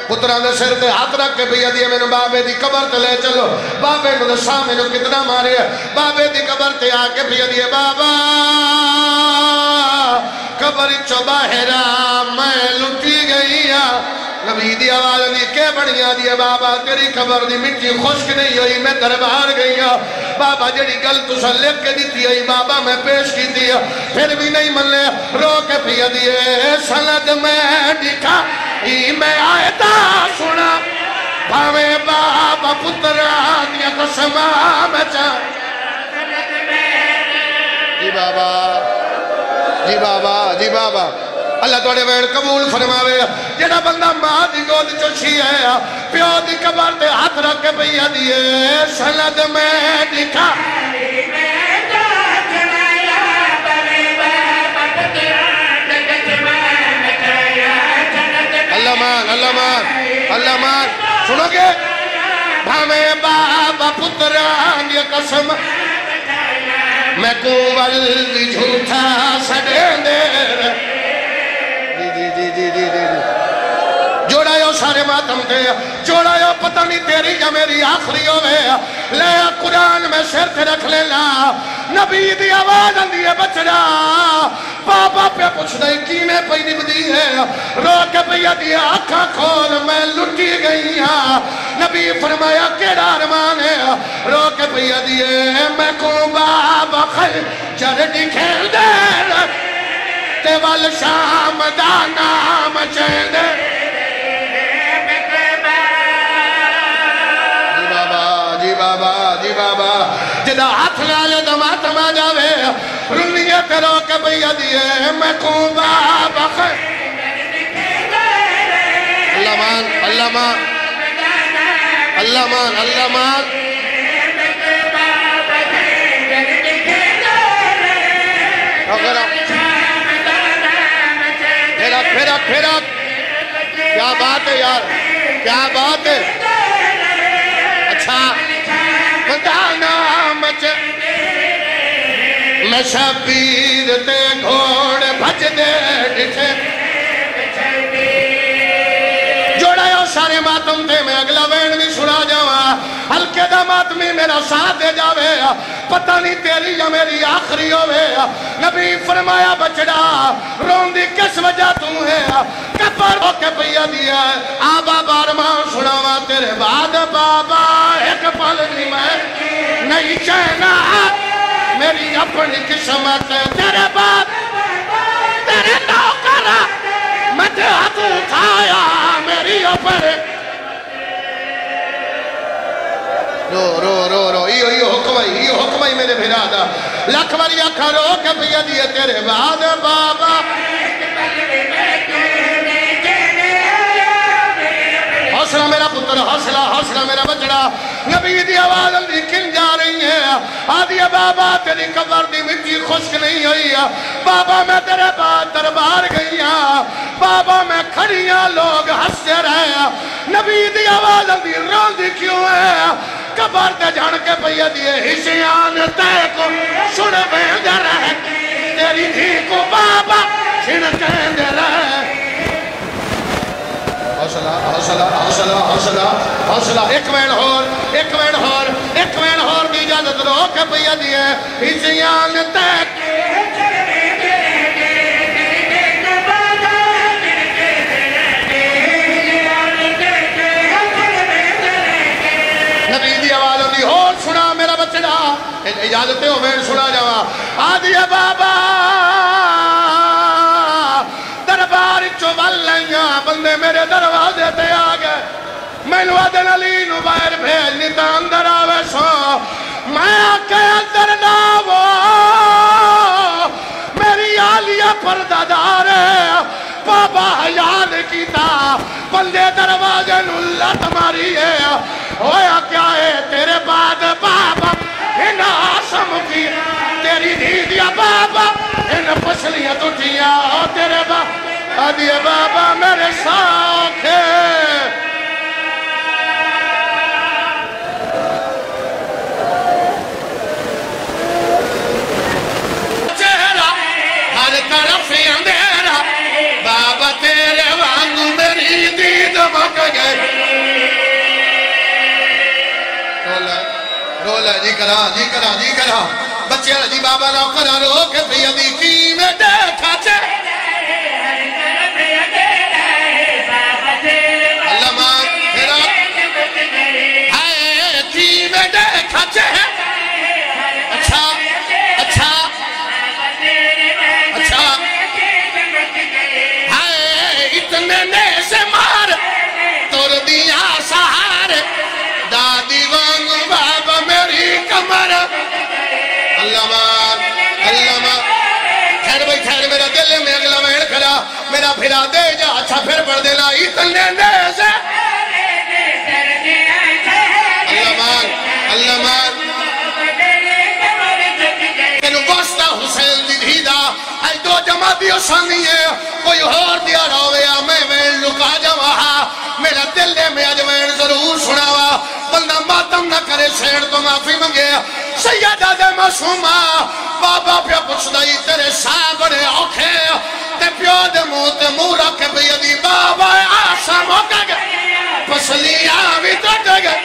پتران دے سر تے ہاتھ رکھ کے بھئی دیئے میں بابے دی قبر تے لے چلو بابے نو دسا میں نو کتنا مارے بابے دی قبر تے آکے بھئی دیئے بابا قبر چو باہرہ میں لٹی گئی نبی دی آواز دی کے بڑھیا دی بابا تیری قبر دی مٹی خشک نہیں ہوئی میں دربار گئی بابا جڑی گل تسا لکھ کے دیتی ہے بابا میں پیش کی دی پھر بھی نہیں من لے رو کے پھیا دیئے سند میں دکھا میں آیتا سنا بھاوے بابا پتران دیا قسمہ بچا جی بابا جی بابا جی بابا اللہ توڑے ویڑ قبول فرماوے جڑا بندہ ماں دی گود چوشی ہے پیو دی قبر تے ہاتھ رکھ کے بھیا دیئے سند میں دکھا اللہ مان اللہ مان اللہ مان سنو گے بھامے بابا پتران یہ قسم میں کوول جھوٹا سڑیں دیر جوڑا یو سارے ماتم دے جوڑا یو پتہ نہیں تیری یا میری آخری ہوئے لے قرآن میں سر تے رکھ لینا نبی دی آواز اندیے بچڑا بابا پہ پوچھ دائی کینے پہ نبدی ہے رو کے بھیا دی آنکھاں کھول میں لٹی گئی نبی فرمایا کیڑا ارمان ہے رو کے بھیا دیئے میں کو بابا خل چرڈی کھیل دیر تے وال شام دا نام چین دے جی بابا جی بابا جدا ہاتھ لالے دمات ما جاوے رنیے کرو کے بھیا دیئے میں کو بابا خیر اللہ مان اللہ مان اللہ مان اللہ مان پھرک کیا بات ہے یار کیا بات ہے اچھا بندانا مچے میں شبیر تے گھوڑ بھج دے ڈھے جوڑا یو سارے ماتم تے میں اگلا وین بھی سنا جاؤں ہلکے دا ماتمی میرا ساتھ دے جاوے پتہ نہیں تیری یا میری آخری ہوئے نبی فرمایا بچڑا رون دی کس وجہ تم ہے کپر ہو کے پیا دیا آبا بارمان سناوا تیرے بعد بابا ایک پل نہیں چہنا میری اپنی قسمت تیرے بعد تیرے نوکرہ مجھے ہاتھ اٹھایا میری اپنی رو ایو حکمائی میرے بھرادا لکھ واری آکھا رو کے بھیا دیئے تیرے بعد بابا حوصلہ میرا پتر حوصلہ میرا بچڑا نبی دی آواز اندھی کن جا رہی ہے آدھی بابا تیری قبر دی مٹی خشک نہیں ہوئی بابا میں تیرے بعد دربار گئی بابا میں کھڑیاں لوگ ہنستے رہے نبی دی آواز اندھی رون دی کیوں ہے قبر تے جان کے پہیا دیئے حسیان تے کو سن بیندے رہے تیری دھی کو بابا چھن کہندے رہے حوصلہ ایک وین ہور دی اجازت رو کے پہیا دیئے حسیان تے نبی دی آواز ہوتی اور سنا میرا بچڑا اجازتے ہو میں سنا جاوا آدھی بابا دربار چوبل لائیاں بندے میرے دروازے تے آگئے میں نوادن علی نو باہر بھیجنی تا اندر آوے سو میں آکے اندر ناوو میری آلیہ پردہ دارے بابا حیال کیتا بندے دروازے نو لٹ ماری ہے ہویا کیا ہے تیرے بعد بابا ان آسم کی تیری دیدیا بابا ان پسلیاں تٹھیاں تیرے بابا آدھیے بابا میرے ساتھ ہے چہرہ ہر طرف اندھیرا بابا تیرے وانگو میری دید مک گئے جی کرا بچے جی بابا نو کرا رو کے پیدی کی میں دیکھا چھے اللہ مان پھر ہائے کی میں دیکھا چھے اچھا ہائے اتنے نے سے مار تور دیا سہار دادی وانگو بابا میری کمر اللہ مان خیر بھائی خیر میرا دل میں اگلا وین کھڑا میرا پھرا دے جا اچھا پھر پڑھ دینا اتنے نے سے اللہ مان تینو واسطہ حسین دی دھیدہ آج دو جماعتی اسانی ہے کوئی اور دیا رویا میں وین لکا جاوہا میرا دل میں آج وین ضرور سناوا بندہ ماتم نہ کرے سیڑ تو معافی منگے سیدہ دے معصومہ بابا پیا پچھ دائی تیرے ساں بڑے اوکھے تے پیو دے موتے مورا کے بیدی بابا آسا موکا گئے پسلیاں بھی تو گئے